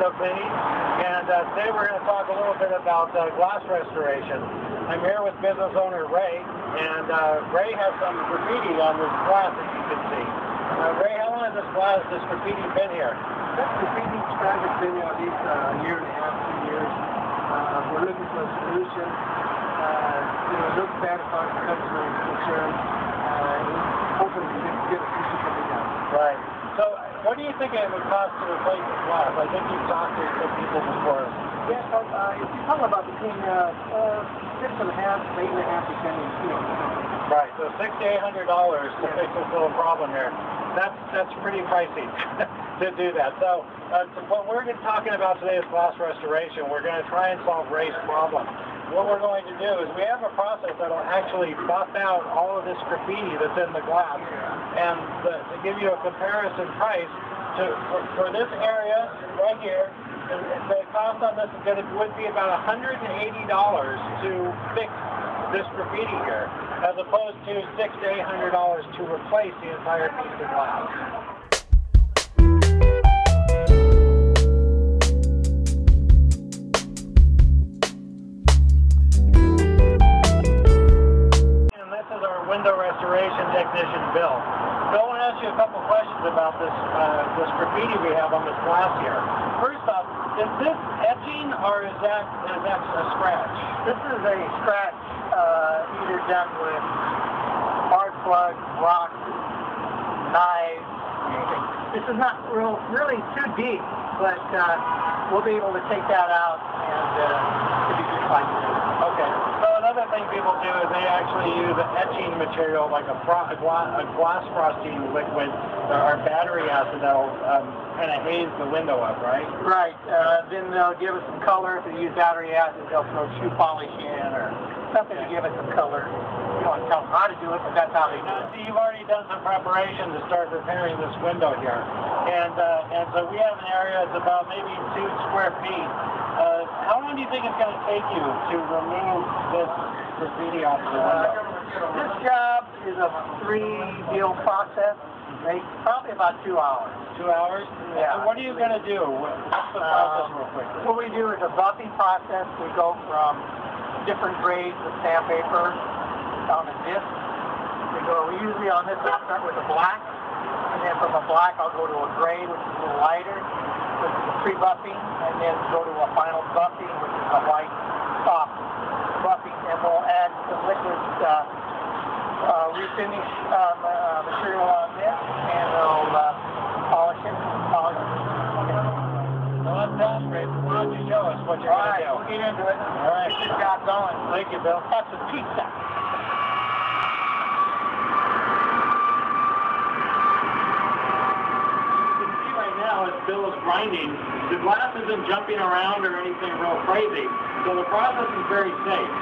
window cleaning, and today we're going to talk a little bit about glass restoration. I'm here with business owner Ray, and Ray has some graffiti on this glass that you can see. Ray, how long has this graffiti been here? That graffiti has been here at least a year and a half, 2 years. We're looking for a solution. It looks bad as far as the customer is concerned. Hopefully we can get a solution coming down. Right. So, what do you think it would cost to replace the glass? I think you've talked to some people before. Yes, if you're talking about between $6.5 to $8.5, depending. Right. So $600 to $800 to fix this little problem here. That's pretty pricey to do that. So what we're talking about today is glass restoration. We're going to try and solve Ray's problem. What we're going to do is we have a process that will actually buff out all of this graffiti that's in the glass, and to give you a comparison price for this area right here, the cost on this would be about $180 to fix this graffiti here, as opposed to $600 to $800 to replace the entire piece of glass. Window restoration technician Bill. Bill, I want to ask you a couple questions about this graffiti we have on this glass here. First off, is this etching or is that a scratch? This is a scratch, either done with hard plug, rock, knives, anything. This is not really too deep, but we'll be able to take that out and it'll be just fine. Okay. So another thing people do is they actually use an etching material like a glass frosting liquid or battery acid that'll kind of haze the window up, right? Right. Then they'll give it some color. If they use battery acid, they'll throw shoe polish in or something to give it some color. You don't want to tell them how to do it, but that's how they do it. So you've already done some preparation to start repairing this window here. And so we have an area that's about maybe 2 square feet. How long do you think it's going to take you to remove this graffiti off the window? This job is a 3-deal process. Takes probably about 2 hours. 2 hours? Yeah. So what are you going to do? What's the process real quick? What we do is a buffing process. We go from different grades of sandpaper on a disc. We usually on this I'll start with a black, and then from a black I'll go to a gray, which is a little lighter, which is a pre-buffing, and then go to a final buffing, which is a white soft buffing, and we'll add some liquid refinish material on this, and we'll polish it. Well, that's done, Ray. Why don't you show us what you're going to do? We'll get into it. All right. Get this job going. Thank you, Bill. Have some pizza. As Bill is grinding, the glass isn't jumping around or anything real crazy, so the process is very safe.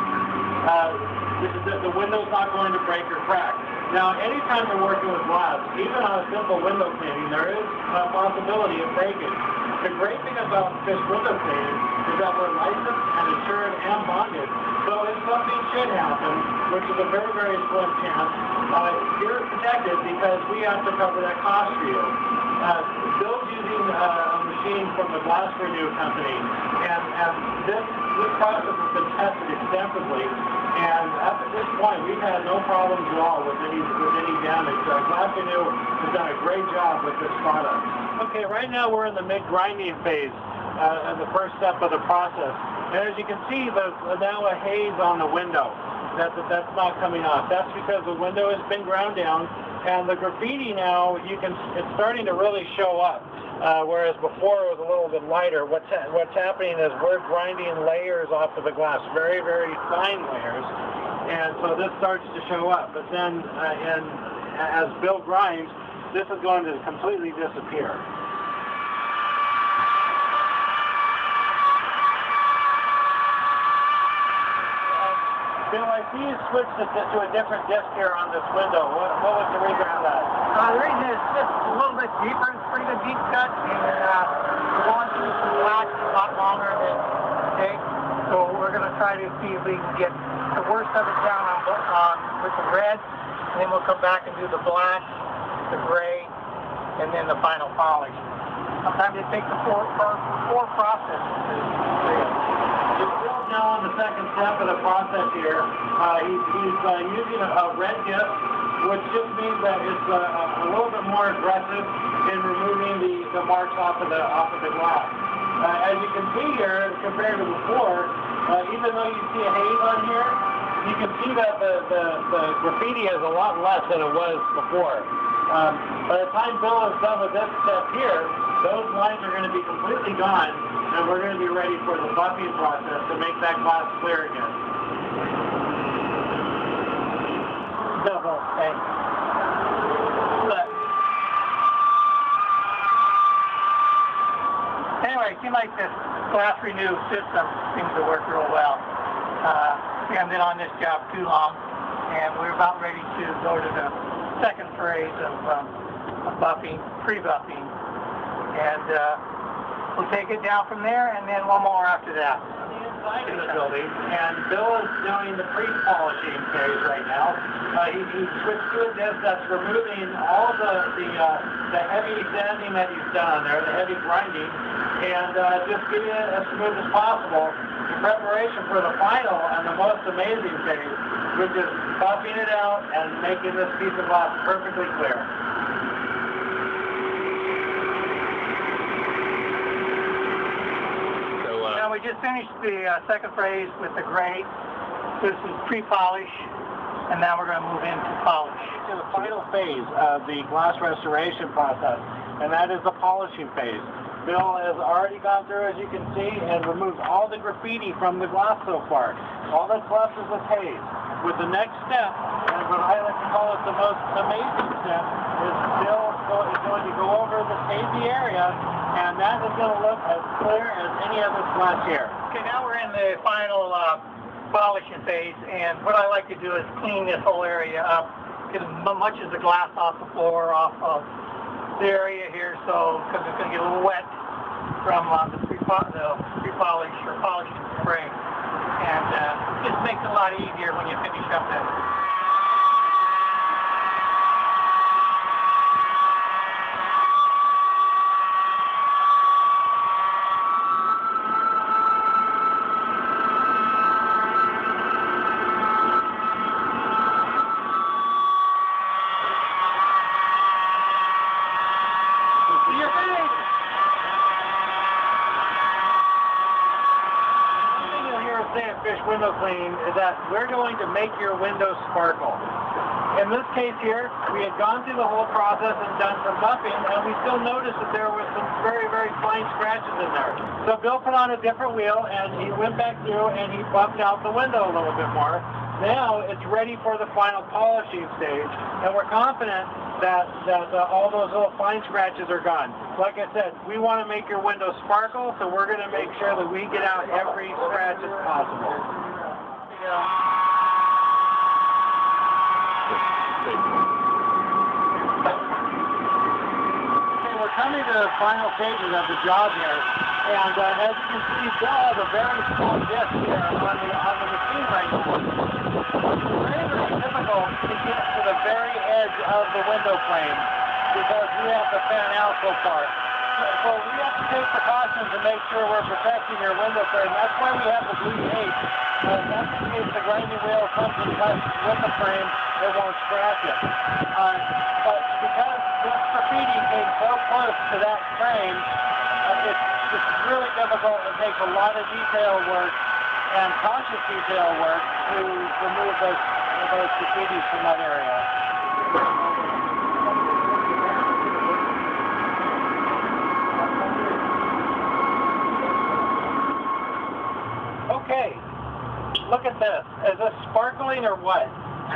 The window's not going to break or crack. Now, anytime you're working with glass, even on a simple window cleaning, there is a possibility of breakage. The great thing about Fish Window Cleaning is that we're licensed and insured and bonded, so if something should happen, which is a very, very slim chance, you're protected because we have to cover that cost for you. Bill's using a machine from the Glass Renew company, and this process has been tested extensively, and up at this point we've had no problems at all with any damage. Glass Renew has done a great job with this product. Okay, right now we're in the mid-grinding phase, and the first step of the process. And as you can see, there's now a haze on the window. That's not coming off. That's because the window has been ground down, and the graffiti now, it's starting to really show up. Whereas before it was a little bit lighter. What's happening is we're grinding layers off of the glass, very, very fine layers, and so this starts to show up. But then, as Bill grinds, this is going to completely disappear. Bill, I see you switched to a different disc here on this window. What was the reason for that? The reason is just a little bit deeper. It's a pretty good deep cut, and we're going through some black a lot longer than it takes. So we're going to try to see if we can get the worst of it down with the red, and then we'll come back and do the black, the gray, and then the final polish. Sometimes it takes four processes to create. Bill's now on the second step of the process here. He's using a red disc, which just means that it's a little bit more aggressive in removing the marks off of the glass. As you can see here, compared to before, even though you see a haze on here, you can see that the graffiti is a lot less than it was before. By the time Bill is done with this step here, those lines are going to be completely gone, and we're going to be ready for the buffing process to make that glass clear again. Double, okay. But anyway, it seems like this glass renew system seems to work real well. I haven't been on this job too long, and we're about ready to go to the second phase of buffing, pre-buffing, and we'll take it down from there, and then one more after that. Inside of the building, and Bill is doing the pre-polishing phase right now. He switched to a disc that's removing all the heavy sanding that he's done on there, the heavy grinding, and just getting it as smooth as possible in preparation for the final and the most amazing phase, which is buffing it out and making this piece of glass perfectly clear. Now we just finished the second phase with the gray. This is pre-polish, and now we're going to move into polish. To the final phase of the glass restoration process, and that is the polishing phase. Bill has already gone through, as you can see, and removed all the graffiti from the glass so far. All that's left is the haze. With the next step, and what I like to call it the most amazing step, is Bill is going to go over the hazy area, and that is going to look as clear as any of this glass here. Okay, now we're in the final polishing phase, and what I like to do is clean this whole area up, get as much of the glass off the floor, off of the area here, so because it's going to get a little wet from the pre-polish or polishing spray, and it just makes it a lot easier when you finish up that. Fish window cleaning is that we're going to make your windows sparkle. In this case here, we had gone through the whole process and done some buffing, and we still noticed that there were some very, very fine scratches in there. So Bill put on a different wheel, and he went back through and he buffed out the window a little bit more. Now it's ready for the final polishing stage, and we're confident that all those little fine scratches are gone. Like I said, we want to make your windows sparkle, so we're going to make sure that we get out every scratch as possible. Okay, we're coming to the final stages of the job here, and as you can see, Bill has a very small disc here on the machine right now. It's very, very difficult to get to the very edge of the window frame because we have to fan out so far. So we have to take precautions to make sure we're protecting your window frame. That's why we have the blue tape. That's in case the grinding wheel comes in touch with the frame, it won't scratch it. But because this graffiti came so close to that frame, it's really difficult. It takes a lot of detail work and cautious detail work to remove those graffitis from that area. Okay, look at this. Is this sparkling or what?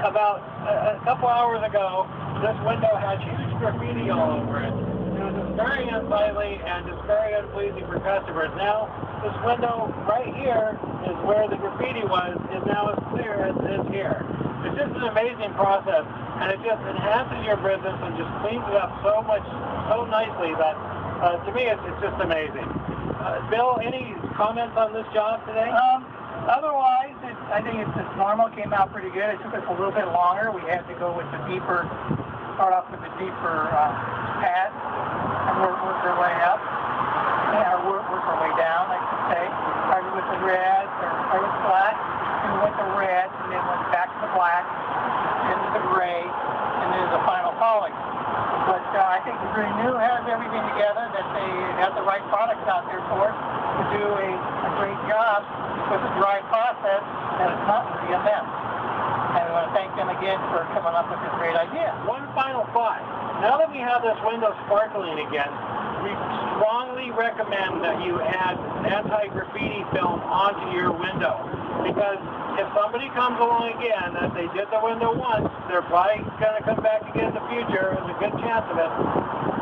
About a couple hours ago, this window had huge graffiti all over it. It was just very unsightly and just very unpleasing for customers. Now, this window right here is where the graffiti was, is now as clear as it is here. It's just an amazing process, and it just enhances your business and just cleans it up so nicely that, to me, it's just amazing. Bill, any comments on this job today? Otherwise, I think it's just normal. Came out pretty good. It took us a little bit longer. We had to go with the deeper, start off with the deeper pad and work our way up. our way down, I should say. Started with the red, or started with black, and went to red, and then went back to black, into the gray, and then the final polish. But I think the Green New has everything together, that they have the right products out there for us to do a great job with a dry process, and it's not really a mess. And I want to thank them again for coming up with this great idea. One final thought. Now that we have this window sparkling again, we strongly recommend that you add anti-graffiti film onto your window. Because if somebody comes along again, as they did the window once, they're probably going to come back again in the future. There's a good chance of it.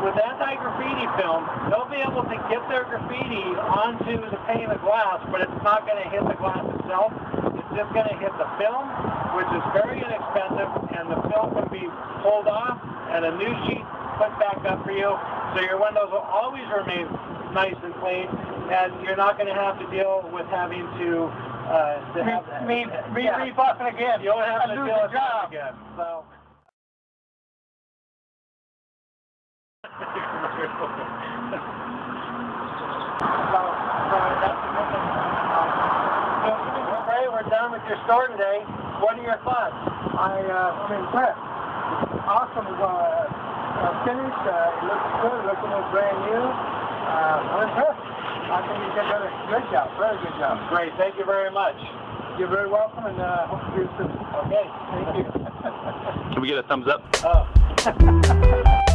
With anti-graffiti film, they'll be able to get their graffiti onto the pane of glass, but it's not going to hit the glass itself. It's just going to hit the film, which is very inexpensive, and the film can be pulled off and a new sheet put back up for you. So your windows will always remain nice and clean, and you're not going to have to deal with having to rebuff it again. You don't have to lose deal the with that job again. So. Ray, we're done with your store today. What are your thoughts? I'm impressed. Awesome finish. It looks good. It looks almost brand new. I'm impressed. I think you did a good job. Very good job. Great. Thank you very much. You're very welcome, and hope to see you soon. Okay. Thank you. Can we get a thumbs up? Oh.